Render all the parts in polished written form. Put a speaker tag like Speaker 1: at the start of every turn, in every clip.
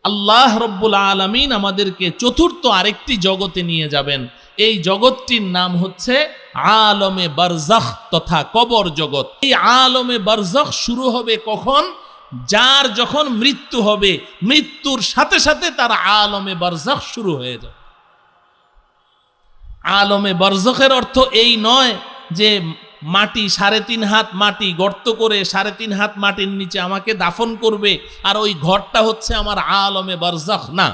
Speaker 1: আল্লাহ রব্বুল আলামিন আমাদেরকে চতুর্থ আরেকটি জগতে নিয়ে যাবেন। এই জগৎটির নাম হচ্ছে আলমে বারজাখ তথা কবর জগৎ। এই আলমে বারজাখ শুরু হবে কখন? যার যখন মৃত্যু হবে, মৃত্যুর সাথে সাথে তার আলমে বারজাখ শুরু হয়ে যাবে। আলমে বারজাখের অর্থ এই নয় যে মাটি 3.5 হাত মাটি গর্ত করে 3.5 হাত মাটির নিচে আমাকে দাফন করবে আর ওই ঘরটা হচ্ছে আমার আলমে বারজাখ। না,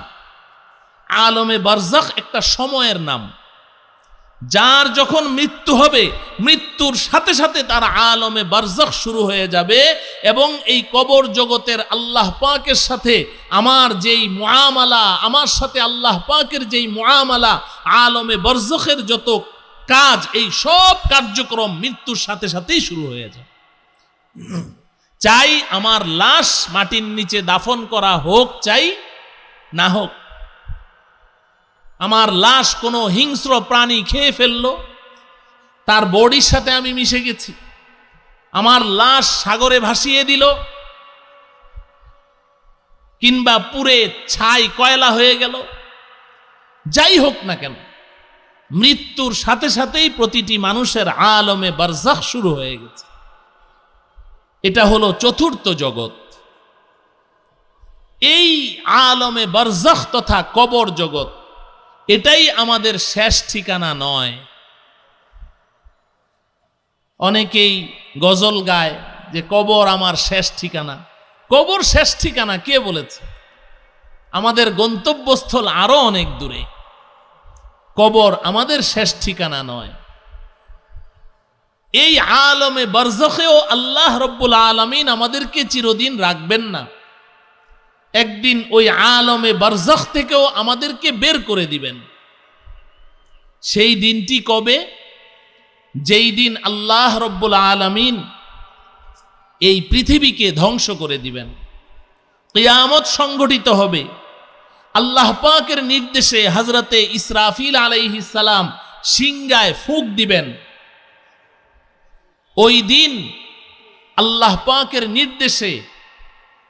Speaker 1: আলমে বারজাখ একটা সময়ের নাম। যার যখন মৃত্যু হবে, মৃত্যুর সাথে সাথে তার আলমে বারজাখ শুরু হয়ে যাবে এবং এই কবর জগতের আল্লাহ পাকের সাথে আমার যেই মুআমালা, আমার সাথে আল্লাহ পাকের যেই মুআমালা, আলমে বারজাখের যত কাজ, এই সব কার্যক্রম মৃত্যুর সাথে সাথেই শুরু হয়ে যায়। চাই আমার লাশ মাটির নিচে দাফন করা হোক, চাই না হোক, আমার লাশ কোনো হিংস্র প্রাণী খেয়ে ফেললো, তার বডির সাথে আমি মিশে গেছি, আমার লাশ সাগরে ভাসিয়ে দিল, কিংবা পুড়ে ছাই কয়লা হয়ে গেল, যাই হোক না কেন, মৃত্যুর সাথে সাথেই প্রতিটি মানুষের আলমে বারজাখ শুরু হয়ে গেছে। এটা হলো চতুর্থ জগৎ। এই আলমে বারজাখ তথা কবর জগৎ, এটাই আমাদের শেষ ঠিকানা নয়। অনেকেই গজল গায় যে কবর আমার শেষ ঠিকানা। কবর শেষ ঠিকানা কে বলেছে? আমাদের গন্তব্যস্থল আরো অনেক দূরে। কবর আমাদের শেষ ঠিকানা নয়। এই আলমে বারজাখেও আল্লাহ রব্বুল আলামিন আমাদেরকে চিরদিন রাখবেন না। একদিন ওই আলমে বারজাখ থেকেও আমাদেরকে বের করে দিবেন। সেই দিনটি কবে? যেই দিন আল্লাহ রব্বুল আলামিন এই পৃথিবীকে ধ্বংস করে দিবেন, কিয়ামত সংঘটিত হবে। আল্লাহ পাকের নির্দেশে হযরতে ইসরাফিল আলাইহিস সালাম সিংহায় ফুঁক দিবেন। ওই দিন আল্লাহ পাকের নির্দেশে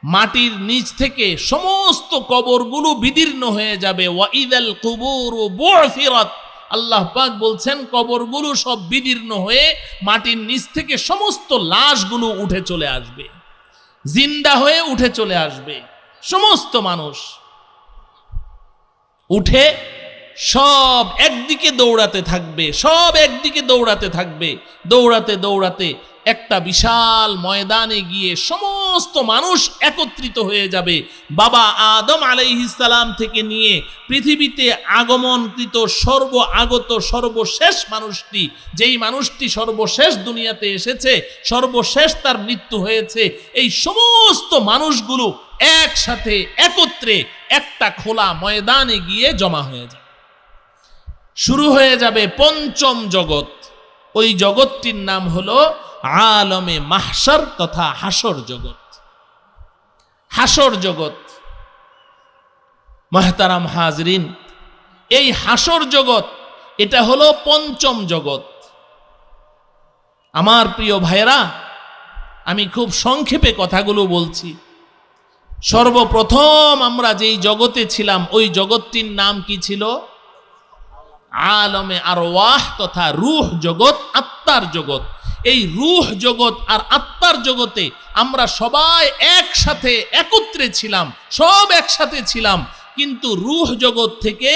Speaker 1: মাটির নিচ থেকে সমস্ত কবরগুলো বিদীর্ণ হয়ে যাবে। ওয়াইদাল কুবুরু বু'থিরাত, আল্লাহ পাক বলছেন কবরগুলো সব বিদীর্ণ হয়ে মাটির নিচ থেকে সমস্ত লাশগুলো উঠে চলে আসবে, জিন্দা হয়ে উঠে চলে আসবে। সমস্ত মানুষ উঠে সব একদিকে দৌড়াতে থাকবে, সব একদিকে দৌড়াতে থাকবে। দৌড়াতে দৌড়াতে একটা বিশাল ময়দানে গিয়ে সমস্ত মানুষ একত্রিত হয়ে যাবে। বাবা আদম আলাইহিস সালাম থেকে নিয়ে পৃথিবীতে আগমনকৃত সর্বআগত সর্বশেষ মানুষটি, যেই মানুষটি সর্বশেষ দুনিয়াতে এসেছে, সর্বশেষ তার মৃত্যু হয়েছে, এই সমস্ত মানুষগুলো একসাথে একত্রে একটা খোলা ময়দানে গিয়ে জমা হয়ে যাবে। শুরু হয়ে যাবে পঞ্চম জগৎ। ওই জগৎটির নাম হলো আলমে মাহশর তথা হাসর জগৎ। হাসর জগৎ, মুহতারাম হাজরিন, এই হাসর জগৎ এটা হলো পঞ্চম জগৎ। আমার প্রিয় ভাইরা, আমি খুব সংক্ষেপে কথাগুলো বলছি। সর্বপ্রথম আমরা যেই জগতে ছিলাম, ওই জগৎটির নাম কি ছিল? আলমে আরওয়াহ তথা রূহ জগৎ, আত্মার জগৎ। এই রূহ জগৎ আর আত্মার জগতে আমরা সবাই একসাথে একত্রে ছিলাম, সব একসাথে ছিলাম। কিন্তু রূহ জগৎ থেকে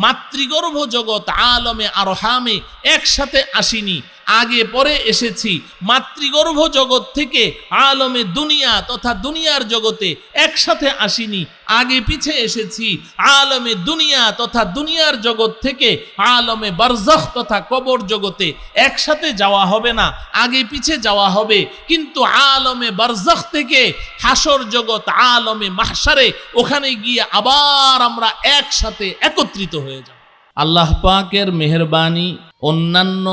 Speaker 1: মাতৃগর্ভ জগৎ আলমে আরহামে একসাথে আসিনি, আগে পরে এসেছি। মাতৃগর্ভ জগৎ থেকে আলমে দুনিয়া তথা দুনিয়ার জগতে একসাথে আসিনি, আগে পিছে এসেছি। আলমে দুনিয়া তথা দুনিয়ার জগৎ থেকে আলমে বারজাখ তথা কবর জগতে একসাথে যাওয়া হবে না, আগে পিছে যাওয়া হবে। কিন্তু আলমে বারজাখ থেকে হাসর জগৎ আলমে মাহশারে, ওখানে গিয়ে আবার আমরা একসাথে একত্রিত হয়ে যাব। আল্লাহ পাকের মেহেরবানি, অন্যান্য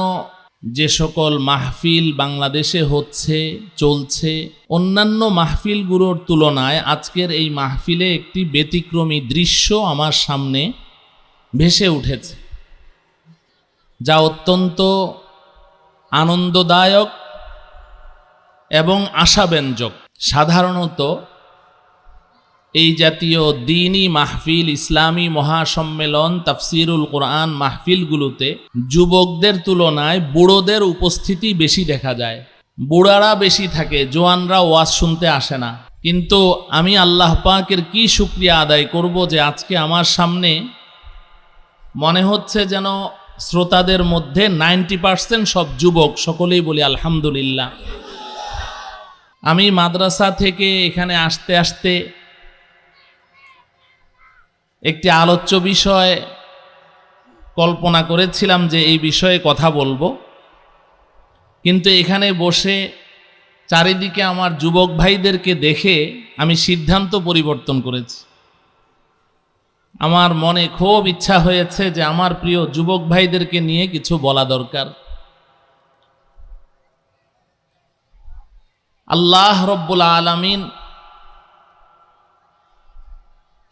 Speaker 1: যে সকল মাহফিল বাংলাদেশে হচ্ছে, চলছে, অন্যান্য মাহফিলগুলোর তুলনায় আজকের এই মাহফিলে একটি ব্যতিক্রমী দৃশ্য আমার সামনে ভেসে উঠেছে, যা অত্যন্ত আনন্দদায়ক এবং আশাব্যঞ্জক। সাধারণত এই জাতীয় দ্বীনি মাহফিল, ইসলামী মহাসম্মেলন, তাফসিরুল কোরআন মাহফিলগুলোতে যুবকদের তুলনায় বুড়োদের উপস্থিতি বেশি দেখা যায়। বুড়ারা বেশি থাকে, জোয়ানরা ওয়াজ শুনতে আসে না। কিন্তু আমি আল্লাহ পাকের কি শুকরিয়া আদায় করব যে আজকে আমার সামনে মনে হচ্ছে যেন শ্রোতাদের মধ্যে 90% সব যুবক। সকলেই বলি আলহামদুলিল্লাহ। আমি মাদ্রাসা থেকে এখানে আসতে আসতে একটি আলোচ্য বিষয় কল্পনা করেছিলাম যে এই বিষয়ে কথা বলবো, কিন্তু এখানে বসে চারিদিকে আমার যুবক ভাইদেরকে দেখে আমি সিদ্ধান্ত পরিবর্তন করেছি। আমার মনে খুব ইচ্ছা হয়েছে যে আমার প্রিয় যুবক ভাইদেরকে নিয়ে কিছু বলা দরকার। আল্লাহ রব্বুল আলামিন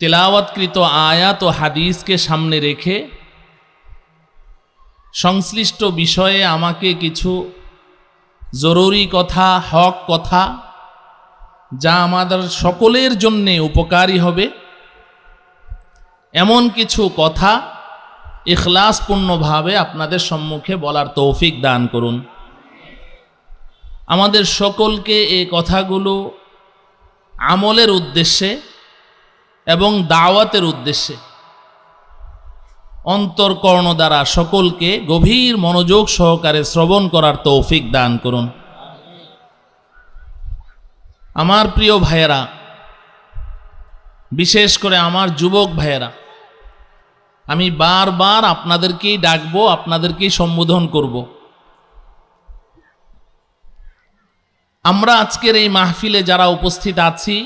Speaker 1: তেলাওয়াতকৃত আয়াত ও হাদিসকে সামনে রেখে সংশ্লিষ্ট বিষয়ে আমাকে কিছু জরুরি কথা, হক কথা, যা আমাদের সকলের জন্য উপকারী হবে, এমন কিছু কথা ইখলাসপূর্ণভাবে আপনাদের সম্মুখে বলার তৌফিক দান করুন। আমাদের সকলকে এই কথাগুলো আমলের উদ্দেশ্যে এবং দাওয়াতের উদ্দেশ্যে অন্তরকর্ণ দ্বারা সকলকে গভীর মনোযোগ সহকারে শ্রবণ করার তৌফিক দান করুন। আমার প্রিয় ভাইয়েরা, বিশেষ করে আমার যুবক ভাইয়েরা, আমি বারবার আপনাদেরকেই ডাকবো, আপনাদেরকেই সম্বোধন করব। আমরা আজকের এই মাহফিলে যারা উপস্থিত আছি,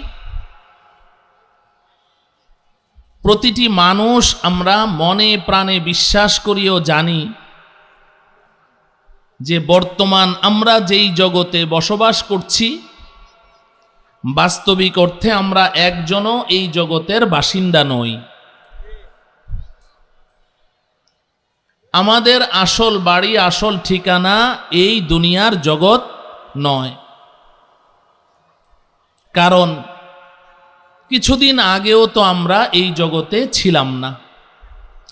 Speaker 1: প্রতিটি মানুষ আমরা মনে প্রাণে বিশ্বাস করিও জানি যে বর্তমান আমরা যেই জগতে বসবাস করছি, বাস্তবিক অর্থে আমরা একজনও এই জগতের বাসিন্দা নই। আমাদের আসল বাড়ি, আসল ঠিকানা এই দুনিয়ার জগৎ নয়। কারণ কিছুদিন আগেও তো আমরা এই জগতে ছিলাম না।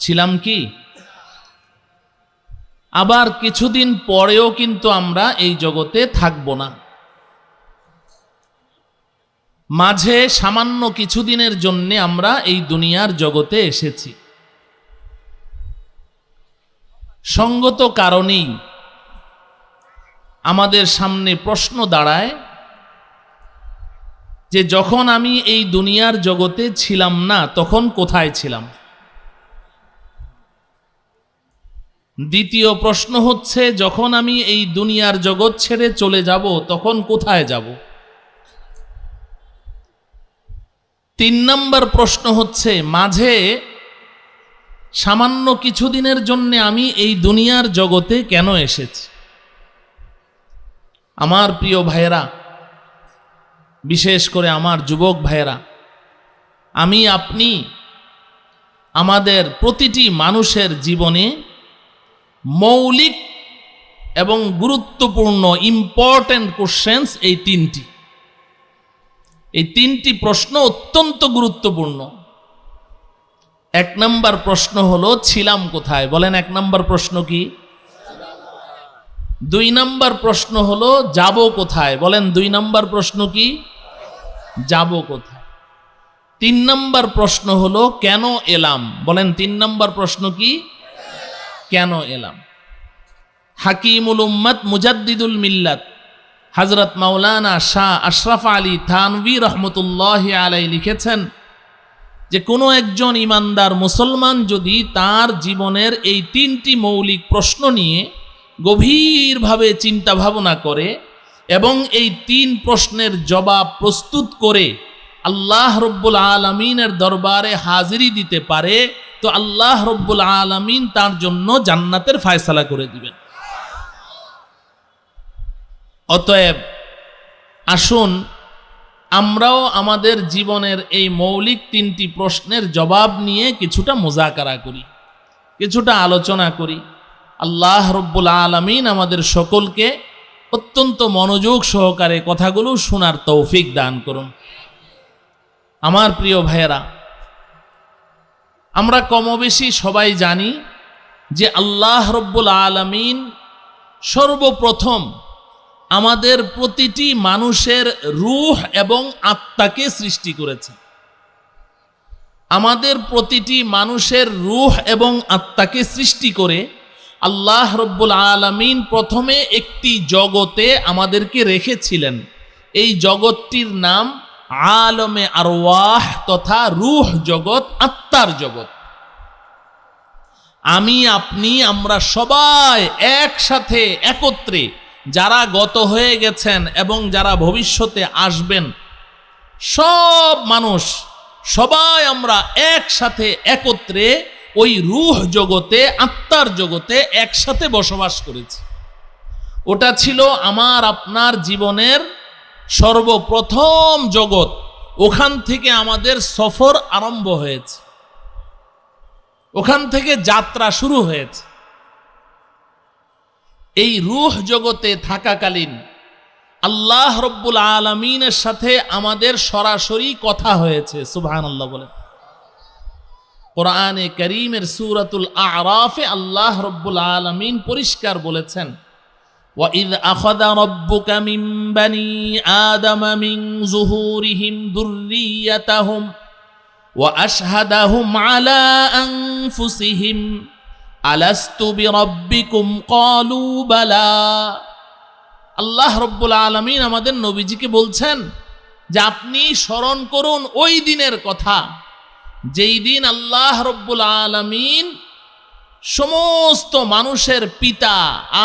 Speaker 1: ছিলাম কি? আবার কিছুদিন পরেও কিন্তু আমরা এই জগতে থাকব না। মাঝে সামান্য কিছুদিনের জন্য আমরা এই দুনিয়ার জগতে এসেছি। সঙ্গত কারণেই আমাদের সামনে প্রশ্ন দাঁড়ায় যে যখন আমি এই দুনিয়ার জগতে ছিলাম না তখন কোথায় ছিলাম? দ্বিতীয় প্রশ্ন হচ্ছে যখন আমি এই দুনিয়ার জগৎ ছেড়ে চলে যাব তখন কোথায় যাব? 3 নম্বর প্রশ্ন হচ্ছে মাঝে সামান্য কিছুদিনের জন্য আমি এই দুনিয়ার জগতে কেন এসেছি? আমার প্রিয় ভাইয়েরা, বিশেষ করে আমার যুবক ভাইয়েরা, আমি আপনি আমাদের প্রতিটি মানুষের জীবনে মৌলিক এবং গুরুত্বপূর্ণ ইম্পর্ট্যান্ট কোশ্চেন্স এই তিনটি প্রশ্ন অত্যন্ত গুরুত্বপূর্ণ। 1 নম্বর প্রশ্ন হলো ছিলাম কোথায়? বলেন 1 নম্বর প্রশ্ন কি? 2 নম্বর প্রশ্ন হলো যাব কোথায়? বলেন 2 নম্বর প্রশ্ন কি? যাব কোথায়? 3 নম্বর প্রশ্ন হলো কেন এলাম? বলেন 3 নম্বর প্রশ্ন কি? কেন এলাম? হাকিমুল উম্মত মুজাদ্দিদুল মিল্লাত হযরত মাওলানা শাহ আশরাফ আলী থানভী রহমতুল্লাহি আলাইহি লিখেছেন যে কোনো একজন ইমানদার মুসলমান যদি তার জীবনের এই 3টি মৌলিক প্রশ্ন নিয়ে গভীরভাবে চিন্তা ভাবনা করে এবং এই 3 প্রশ্নের জবাব প্রস্তুত করে আল্লাহ রব্বুল আলামিনের দরবারে হাজিরি দিতে পারে, তো আল্লাহ রব্বুল আলামিন তার জন্য জান্নাতের ফয়সালা করে দিবেন। অতএব আসুন আমরাও আমাদের জীবনের এই মৌলিক 3টি প্রশ্নের জবাব নিয়ে কিছুটা মুযাকারা করি, কিছুটা আলোচনা করি। আল্লাহ রব্বুল আলামিন আমাদের সকলকে অত্যন্ত মনোযোগ সহকারে কথাগুলো শোনার তৌফিক দান করুন। আমার প্রিয় ভাইয়েরা, আমরা কমবেশি সবাই জানি যে আল্লাহ রব্বুল আলামিন সর্বপ্রথম আমাদের প্রতিটি মানুষের রূহ এবং আত্মাকে সৃষ্টি করেছে। আমাদের প্রতিটি মানুষের রূহ এবং আত্মাকে সৃষ্টি করে আল্লাহ রব্বুল আলামিন প্রথমে একটি জগতে আমাদেরকে রেখেছিলেন। এই জগৎটির নাম আলমে আরওয়াহ তথা রূহ জগৎ, আত্মার জগৎ। আমি, আপনি, আমরা সবাই একসাথে একত্রে, যারা গত হয়ে গেছেন এবং যারা ভবিষ্যতে আসবেন, সব মানুষ সবাই আমরা একসাথে একত্রে ওই রূহ জগতে, আত্মার জগতে একসাথে বসবাস করেছি। ওটা ছিল আমার আপনার জীবনের সর্বপ্রথম জগৎ। ওখান থেকে আমাদের সফর আরম্ভ হয়েছে, ওখান থেকে যাত্রা শুরু হয়েছে। এই রূহ জগতে থাকাকালীন আল্লাহ রব্বুল আলামিনের সাথে আমাদের সরাসরি কথা হয়েছে। সুবহানাল্লাহ বলেন। কোরআনে কারীমের সূরাতুল আ'রাফে আল্লাহ রব্বুল আলামিন পরিষ্কার বলেছেন, وَإِذْ أَخَذَ رَبُّكَ مِنْ بَنِي آدَمَ مِنْ ظُهُورِهِمْ ذُرِّيَّتَهُمْ وَأَشْهَدَهُمْ عَلَى أَنفُسِهِمْ أَلَسْتُ بِرَبِّكُمْ قَالُوا بَلَى। আল্লাহ রব্বুল আলামিন আমাদের নবীজিকে বলছেন যে আপনি স্মরণ করুন ওই দিনের কথা, যেই দিন আল্লাহ রব্বুল আলামিন সমস্ত মানুষের পিতা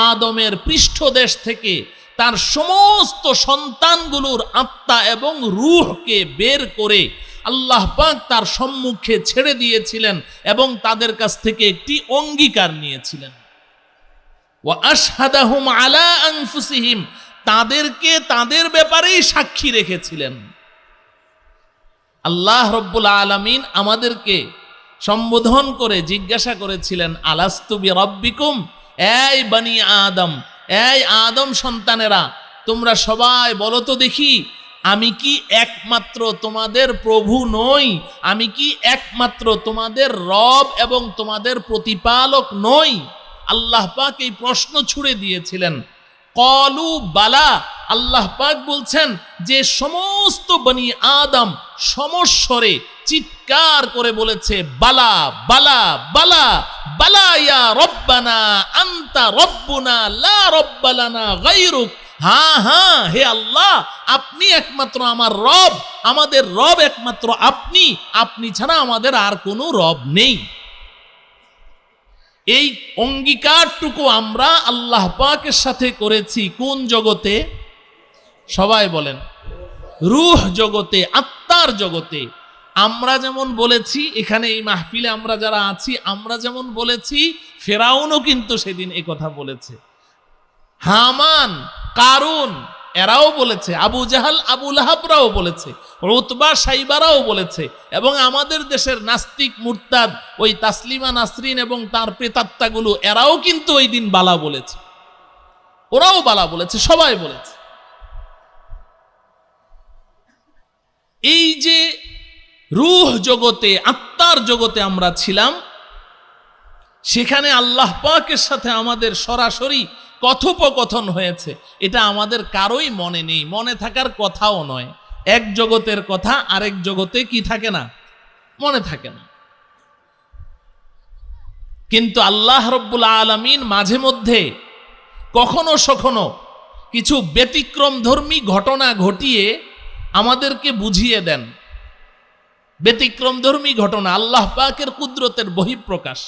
Speaker 1: আদমের পৃষ্ঠদেশ থেকে তার সমস্ত সন্তানগুলোর আত্মা এবং রূহকে বের করে আল্লাহ পাক তার সম্মুখে ছেড়ে দিয়েছিলেন এবং তাদের কাছ থেকে একটি অঙ্গীকার নিয়েছিলেন। ওয়া আশহাদাহুম আলা আনফুসিহিম, তাদেরকে তাদের ব্যাপারেই সাক্ষী রেখেছিলেন। আল্লাহ রব্বুল আলামিন আমাদেরকে সম্বোধন করে জিজ্ঞাসা করেছিলেন, আলাস্তু বিরাব্বিকুম, এই বনি আদম, এই আদম সন্তানেরা, তোমরা সবাই বলো তো দেখি, আমি কি একমাত্র তোমাদের প্রভু নই? আমি কি একমাত্র তোমাদের রব এবং তোমাদের প্রতিপালক নই? আল্লাহ পাক এই প্রশ্ন ছুড়ে দিয়েছিলেন। কলু বালা, আল্লাহ পাক বলছেন যে সমস্ত বনি আদম সমস্বরে চিৎকার করে বলেছে, বালা বালা বালা বালা ইয়া রব্বানা আনতা রব্বুনা লা রব্বা লানা গায়রুক। হ্যাঁ হ্যাঁ, হে আল্লাহ, আপনি একমাত্র আমার রব, আমাদের রব একমাত্র আপনি, আপনি ছাড়া আমাদের আর কোনো রব নেই। এই অঙ্গীকারটুকু আমরা আল্লাহ পাকের সাথে করেছি কোন জগতে? সবাই বলেন, রূহ জগতে, আত্মার জগতে। আমরা যেমন বলেছি, এখানে এই মাহফিলে আমরা যারা আছি, আমরা যেমন বলেছি, ফেরাউনও কিন্তু সেদিন এই কথা বলেছে, হামান, কারুন, এরাও বলেছে, আবু জাহাল, আবু লাহাবরাও বলেছে, উতবা, সাইবারাও বলেছে, এবং আমাদের দেশের নাস্তিক মুরতাদ ওই তাসলিমা নাসরিন এবং তার প্রেতাত্মাগুলো, এরাও কিন্তু ওই দিন বালা বলেছে, ওরাও বালা বলেছে, সবাই বলেছে। এই যে রূহ জগতে, আত্মার জগতে আমরা ছিলাম, সেখানে আল্লাহ পাকের সাথে আমাদের সরাসরি কথোপকথন হয়েছে। এটা আমাদের কারোই মনে নেই, মনে থাকার কথাও নয়। এক জগতের কথা আরেক জগতে কি থাকে না, মনে থাকে না। কিন্তু আল্লাহ রব্বুল আলামিন মাঝে মধ্যে কখনো সখনো কিছু ব্যতিক্রমধর্মী ঘটনা ঘটিয়ে আমাদেরকে বুঝিয়ে দেন। ব্যতিক্রমধর্মী ঘটনা আল্লাহ পাকের কুদরতের বহিঃপ্রকাশ।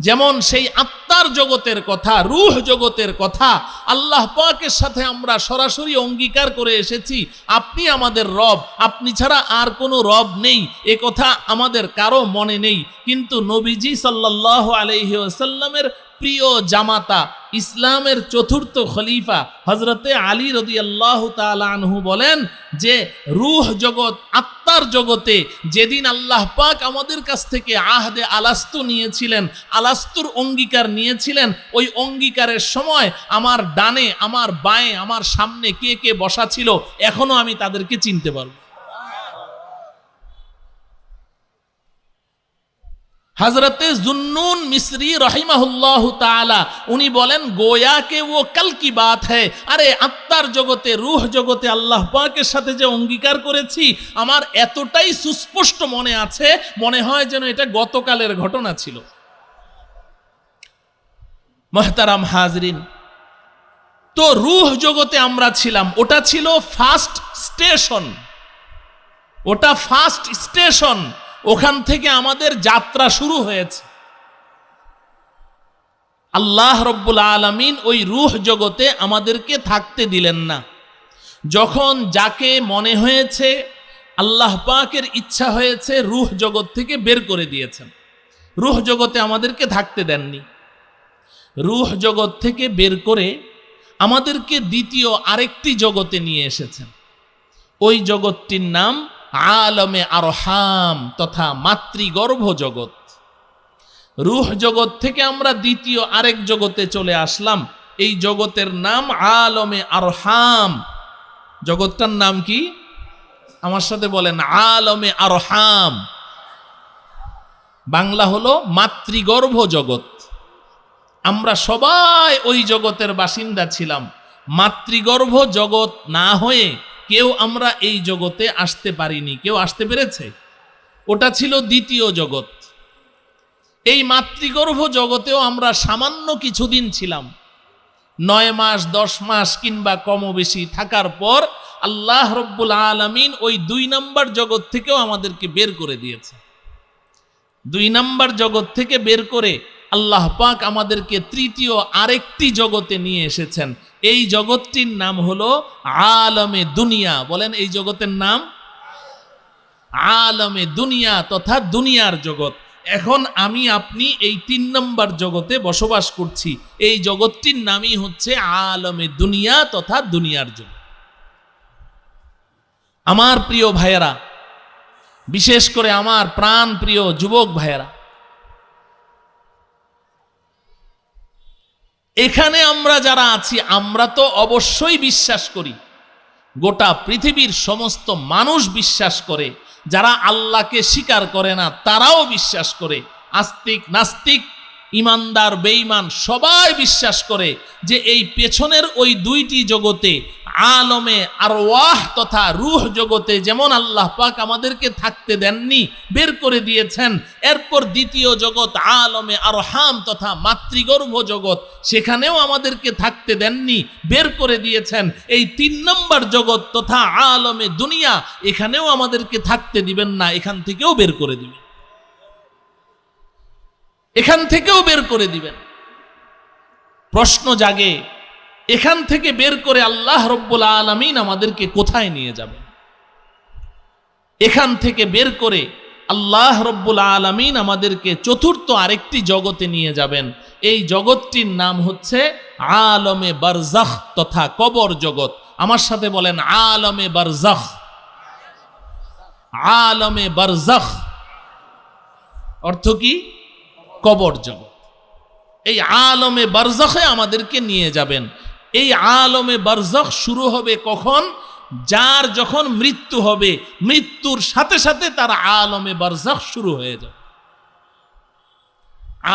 Speaker 1: যেমন সেই আত্মার জগতের কথা, রূহ জগতের কথা, আল্লাহ পাকের সাথে আমরা সরাসরি অঙ্গীকার করে এসেছি, আপনি আমাদের রব, আপনি ছাড়া আর কোনো রব নেই, এ কথা আমাদের কারো মনে নেই। কিন্তু নবীজি সাল্লাল্লাহু আলাইহি ওয়াসাল্লামের প্রিয় জামাতা, ইসলামের চতুর্থ খলিফা হযরতে আলী রাদিয়াল্লাহু তাআলা আনহু বলেন যে রূহ জগৎ, আত্মার জগতে যেদিন আল্লাহ পাক আমাদের কাছ থেকে আহদে আলাস্তু নিয়েছিলেন, আলাস্তুর অঙ্গীকার নিয়েছিলেন, ওই অঙ্গীকারের সময় আমার ডানে, আমার বাঁয়ে, আমার সামনে কে কে বসা ছিল, এখনো আমি তাদেরকে চিনতে পারবো। হযরতে জুন্নুন মিসরি রাহিমাহুল্লাহু তাআলা উনি বলেন গোয়া কে ও কাল কি বাত হ্যায়, আরে আত্মার জগতে রূহ জগতে আল্লাহ পাকের সাথে যে অঙ্গীকার করেছি আমার এতটাই সুস্পষ্ট মনে আছে, মনে হয় যেন এটা গতকালের ঘটনা ছিল। মুহতারাম হাজরিন, তো রূহ জগতে আমরা ছিলাম, ওটা ছিল ফার্স্ট স্টেশন, ওটা ফার্স্ট স্টেশন, ওখান থেকে আমাদের যাত্রা শুরু হয়েছে। আল্লাহ রব্বুল আলামিন ওই রূহ জগতে আমাদেরকে থাকতে দিলেন না। যখন যাকে মনে হয়েছে, আল্লাহ পাকের ইচ্ছা হয়েছে, রূহ জগৎ থেকে বের করে দিয়েছেন। রূহ জগতে আমাদেরকে থাকতে দেননি। রূহ জগৎ থেকে বের করে আমাদেরকে দ্বিতীয় আরেকটি জগতে নিয়ে এসেছেন। ওই জগৎটির নাম আলমে আরহাম তথা মাতৃগর্ভ জগৎ। রূহ জগৎ থেকে আমরা দ্বিতীয় আরেক জগতে চলে আসলাম, এই জগতের নাম আলমে আরহাম। জগৎটার নাম কি? আমার সাথে বলেন, আলমে আরহাম। বাংলা হলো মাতৃগর্ভ জগৎ। আমরা সবাই ওই জগতের বাসিন্দা ছিলাম। মাতৃগর্ভ জগৎ না হয়ে কেউ আমরা এই জগতে আসতে পারিনি। কেউ আসতে পেরেছে? ওটা ছিল দ্বিতীয় জগৎ। এই মাতৃগর্ভ জগতেও আমরা সামান্য কিছুদিন ছিলাম, 9 মাস 10 মাস কিংবা কম বেশি থাকার পর আল্লাহ রব্বুল আলামিন ওই 2 নম্বর জগৎ থেকেও আমাদেরকে বের করে দিয়েছে। 2 নম্বর জগৎ থেকে বের করে আল্লাহ পাক আমাদেরকে তৃতীয় আরেকটি জগতে নিয়ে এসেছেন। এই জগৎটির নাম হলো আলমে দুনিয়া। বলেন, এই জগতের নাম আলমে দুনিয়া তথা দুনিয়ার জগৎ। এখন আমি আপনি এই 3 নম্বর জগতে বসবাস করছি। এই জগৎটির নামই হচ্ছে আলমে দুনিয়া তথা দুনিয়ার জগৎ। আমার প্রিয় ভাইয়েরা, বিশেষ করে আমার প্রাণ প্রিয় যুবক ভাইয়েরা, এখানে আমরা যারা আছি আমরা তো অবশ্যই বিশ্বাস করি, গোটা পৃথিবীর সমস্ত মানুষ বিশ্বাস করে, যারা আল্লাহকে স্বীকার করে না তারাও বিশ্বাস করে, আস্তিক নাস্তিক ইমানদার বেঈমান সবাই বিশ্বাস করে যে এই পেছনের ওই 2টি জগতে আলমে আরওয়াহ তথা রূহ জগতে যেমন আল্লাহ পাক আমাদেরকে থাকতে দেননি, বের করে দিয়েছেন। এরপর দ্বিতীয় জগৎ আলমে আরহাম তথা মাতৃগর্ভ জগৎ, সেখানেও আমাদেরকে থাকতে দেননি, বের করে দিয়েছেন। এই 3 নম্বর জগৎ তথা আলমে দুনিয়া, এখানেও আমাদেরকে থাকতে দিবেন না, এখান থেকেও বের করে দিবেন, এখান থেকেও বের করে দিবেন। প্রশ্ন জাগে, এখান থেকে বের করে আল্লাহ রব্বুল আলামিন আমাদেরকে কোথায় নিয়ে যাবেন? এখান থেকে বের করে আল্লাহ রব্বুল আলামিন আমাদেরকে চতুর্থ আরেকটি জগতে নিয়ে যাবেন। এই জগৎটির নাম হচ্ছে আলমে বারজাখ তথা কবর জগৎ। আমার সাথে বলেন, আলমে বারজাখ। আলমে বারজাখ অর্থ কি? কবর জগৎ। এই আলমে বারজাখে আমাদেরকে নিয়ে যাবেন। এই আলমে বারজাখ শুরু হবে কখন? যার যখন মৃত্যু হবে, মৃত্যুর সাথে সাথে তার আলমে বারজাখ শুরু হয়ে যাবে।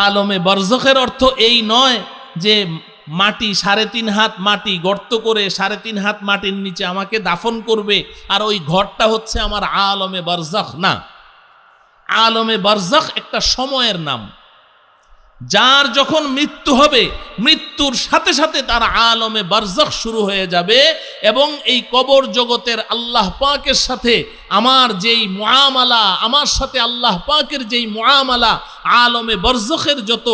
Speaker 1: আলমে বারজাখের অর্থ এই নয় যে মাটি 3.5 হাত মাটি গর্ত করে 3.5 হাত মাটির নিচে আমাকে দাফন করবে আর ওই ঘরটা হচ্ছে আমার আলমে বারজাখ। না, আলমে বারজাখ একটা সময়ের নাম। যার যখন মৃত্যু হবে, মৃত্যুর সাথে সাথে তার আলমে বারজাখ শুরু হয়ে যাবে এবং এই কবর জগতের আল্লাহ পাকের সাথে আমার যেই মুআমালা, আমার সাথে আল্লাহ পাকের যেই মুআমালা, আলমে বারজাখের যত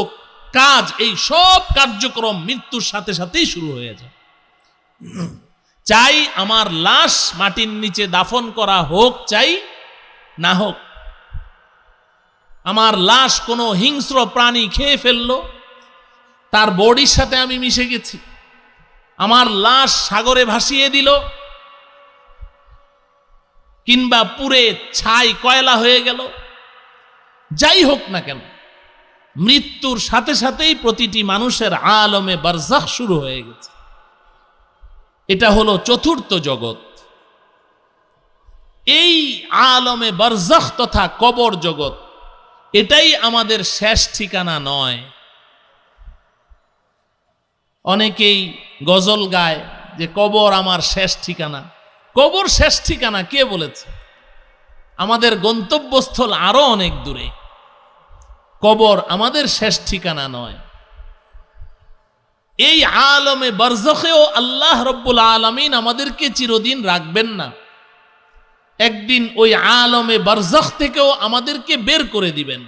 Speaker 1: কাজ, এই সব কার্যক্রম মৃত্যুর সাথে সাথেই শুরু হয়ে যাবে। চাই আমার লাশ মাটির নিচে দাফন করা হোক, চাই না হোক, আমার লাশ কোনো হিংস্র প্রাণী খেয়ে ফেললো, তার বডির সাথে আমি মিশে গেছি, আমার লাশ সাগরে ভাসিয়ে দিল কিংবা পুড়ে ছাই কয়লা হয়ে গেল, যাই হোক না কেন, মৃত্যুর সাথে সাথেই প্রতিটি মানুষের আলমে বারজাখ শুরু হয়ে গেছে। এটা হলো চতুর্থ জগৎ। এই আলমে বারজাখ তথা কবর জগৎ, এটাই আমাদের শেষ ঠিকানা নয়। অনেকেই গজল গায় যে কবর আমার শেষ ঠিকানা। কবর শেষ ঠিকানা কে বলেছে? আমাদের গন্তব্যস্থল আরো অনেক দূরে। কবর আমাদের শেষ ঠিকানা নয়। এই আলমে বারজখেও আল্লাহ রব্বুল আলামিন আমাদেরকে চিরদিন রাখবেন না। একদিন ওই আলমে বারজখ থেকেও আমাদেরকে বের করে দিবেন।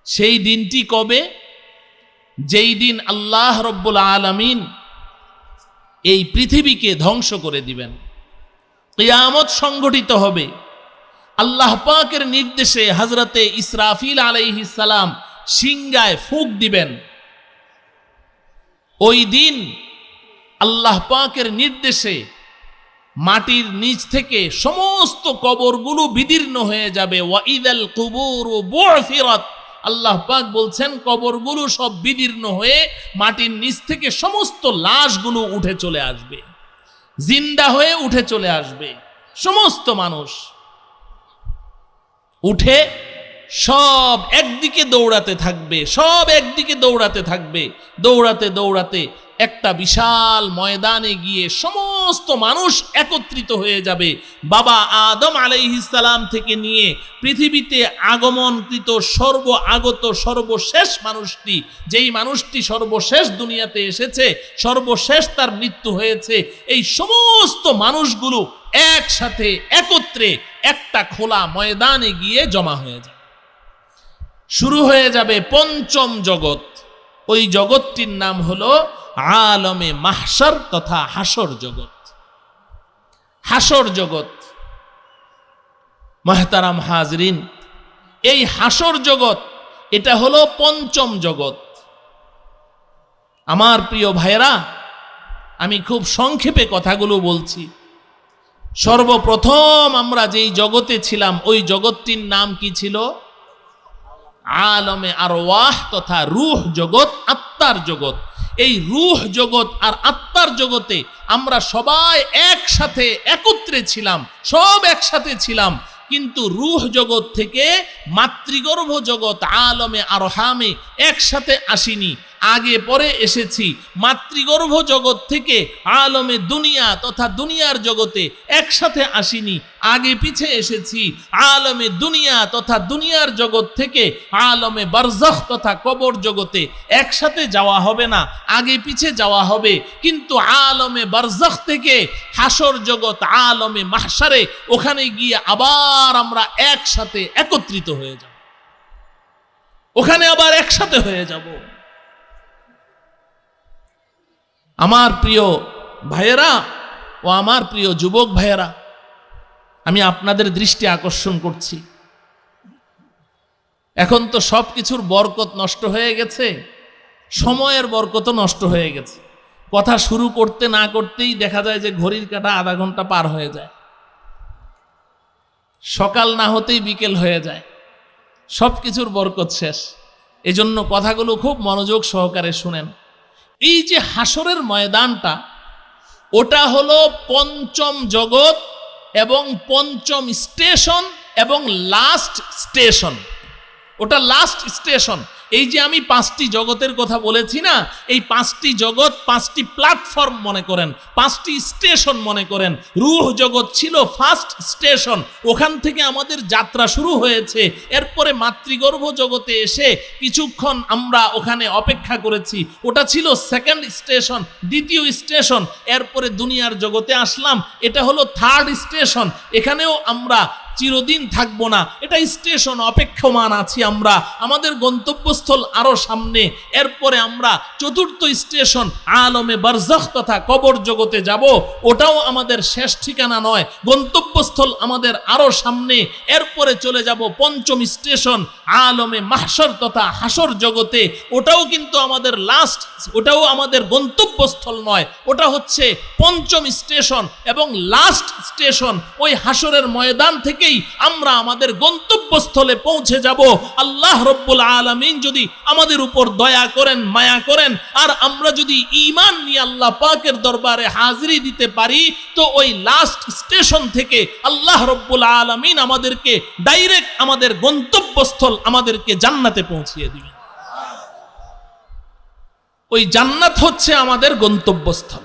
Speaker 1: সেই দিনটি কবে? যেই দিন আল্লাহ রব্বুল আলামিন এই পৃথিবীকে ধ্বংস করে দিবেন, কিয়ামত সংগঠিত হবে। আল্লাহ পাকের নির্দেশে হযরতে ইসরাফিল আলাইহিস সালাম সিংহায় ফুঁক দিবেন। ওই দিন আল্লাহ পাকের নির্দেশে মাটির নিচ থেকে সমস্ত কবরগুলো বিদীর্ণ হয়ে যাবে। ওয়াইদাল কুবুরু বু'থিরাত, আল্লাহ পাক বলছেন কবরগুলো সব বিদীর্ণ হয়ে মাটির নিচ থেকে সমস্ত লাশগুলো উঠে চলে আসবে, জিন্দা হয়ে উঠে চলে আসবে। সমস্ত মানুষ উঠে সব একদিকে দৌড়াতে থাকবে, সব একদিকে দৌড়াতে থাকবে। দৌড়াতে দৌড়াতে একটা বিশাল ময়দানে গিয়ে সমস্ত মানুষ একত্রিত হয়ে যাবে। বাবা আদম আলাইহিস সালাম থেকে নিয়ে পৃথিবীতে আগমনকৃত আগত সর্বশেষ মানুষটি, যেই মানুষটি সর্বশেষ দুনিয়াতে এসেছে, সর্বশেষ তার মৃত্যু হয়েছে, এই সমস্ত মানুষগুলো একসাথে একত্রে একটা খোলা ময়দানে গিয়ে জমা হয়ে যাবে। শুরু হয়ে যাবে পঞ্চম জগৎ। ওই জগৎটির নাম হলো আলমে মাহশর তথা হাসর জগৎ। হাসর জগৎ, মুহতারাম হাজরিন, এই হাসর জগৎ এটা হলো পঞ্চম জগৎ। আমার প্রিয় ভাইরা, আমি খুব সংক্ষেপে কথাগুলো বলছি। সর্বপ্রথম আমরা যেই জগতে ছিলাম ওই জগৎটির নাম কি ছিল? আলমে আরওয়াহ তথা রূহ জগৎ, আত্মার জগৎ। এই রূহ জগৎ আর আত্মার জগতে আমরা সবাই একসাথে একত্রে ছিলাম, সব একসাথে ছিলাম। কিন্তু রূহ জগৎ থেকে মাতৃগর্ভ জগৎ আলমে আরহামে একসাথে আসিনি, আগে পরে এসেছি। মাতৃগর্ভ জগৎ থেকে আলমে দুনিয়া তথা দুনিয়ার জগতে একসাথে আসিনি, আগে পিছে এসেছি। আলমে দুনিয়া তথা দুনিয়ার জগৎ থেকে আলমে বারজাখ তথা কবর জগতে একসাথে যাওয়া হবে না, আগে পিছে যাওয়া হবে। কিন্তু আলমে বারজাখ থেকে হাসর জগৎ আলমে মাহশারে, ওখানে গিয়ে আবার আমরা একসাথে একত্রিত হয়ে যাব, ওখানে আবার একসাথে হয়ে যাব। আমার প্রিয় ভাইয়েরা ও আমার প্রিয় যুবক ভাইয়েরা, আমি আপনাদের দৃষ্টি আকর্ষণ করছি। এখন তো সব কিছুর বরকত নষ্ট হয়ে গেছে, সময়ের বরকতও নষ্ট হয়ে গেছে। কথা শুরু করতে না করতেই দেখা যায় যে ঘড়ির কাঁটা আধা ঘন্টা পার হয়ে যায়, সকাল না হতেই বিকেল হয়ে যায়, সব কিছুর বরকত শেষ। এজন্য কথাগুলো খুব মনোযোগ সহকারে শুনেন। এই যে হাসরের ময়দানটা, ওটা হলো পঞ্চম জগৎ এবং পঞ্চম স্টেশন এবং লাস্ট স্টেশন। ওটা লাস্ট স্টেশন। এই যে আমি পাঁচটি জগতের কথা বলেছি না, এই পাঁচটি জগৎ পাঁচটি প্ল্যাটফর্ম মনে করেন, পাঁচটি স্টেশন মনে করেন। রূহ জগৎ ছিল ফার্স্ট স্টেশন, ওখান থেকে আমাদের যাত্রা শুরু হয়েছে। এরপরে মাতৃগর্ভ জগতে এসে কিছুক্ষণ আমরা ওখানে অপেক্ষা করেছি, ওটা ছিল সেকেন্ড স্টেশন, দ্বিতীয় স্টেশন। এরপরে দুনিয়ার জগতে আসলাম, এটা হলো থার্ড স্টেশন। এখানেও আমরা চিরদিন থাকবো না, এটা স্টেশন, অপেক্ষমান আছি আমরা, আমাদের গন্তব্যস্থল আরো সামনে। এরপরে আমরা চতুর্থ স্টেশন আলমে বারজাখ তথা কবর জগতে যাব, ওটাও আমাদের শেষ ঠিকানা নয়, গন্তব্যস্থল আমাদের আরো সামনে। এরপরে চলে যাব পঞ্চম স্টেশন আলমে মাহশর তথা হাসর জগতে, ওটাও কিন্তু আমাদের লাস্ট, ওটাও আমাদের গন্তব্যস্থল নয়, ওটা হচ্ছে পঞ্চম স্টেশন এবং লাস্ট স্টেশন। ওই হাসরের ময়দান থেকে থেকেই আমরা আমাদের গন্তব্যস্থলে পৌঁছে যাব। আল্লাহ রব্বুল আলামিন যদি আমাদের উপর দয়া করেন, মায়া করেন, আর আমরা যদি ঈমান নিয়ে আল্লাহ পাকের দরবারে হাজিরি দিতে পারি, তো ওই লাস্ট স্টেশন থেকে আল্লাহ রব্বুল আলামিন আমাদেরকে ডাইরেক্ট আমাদের গন্তব্যস্থল, আমাদেরকে জান্নাতে পৌঁছিয়ে দিবেন। ওই জান্নাত হচ্ছে আমাদের গন্তব্যস্থল।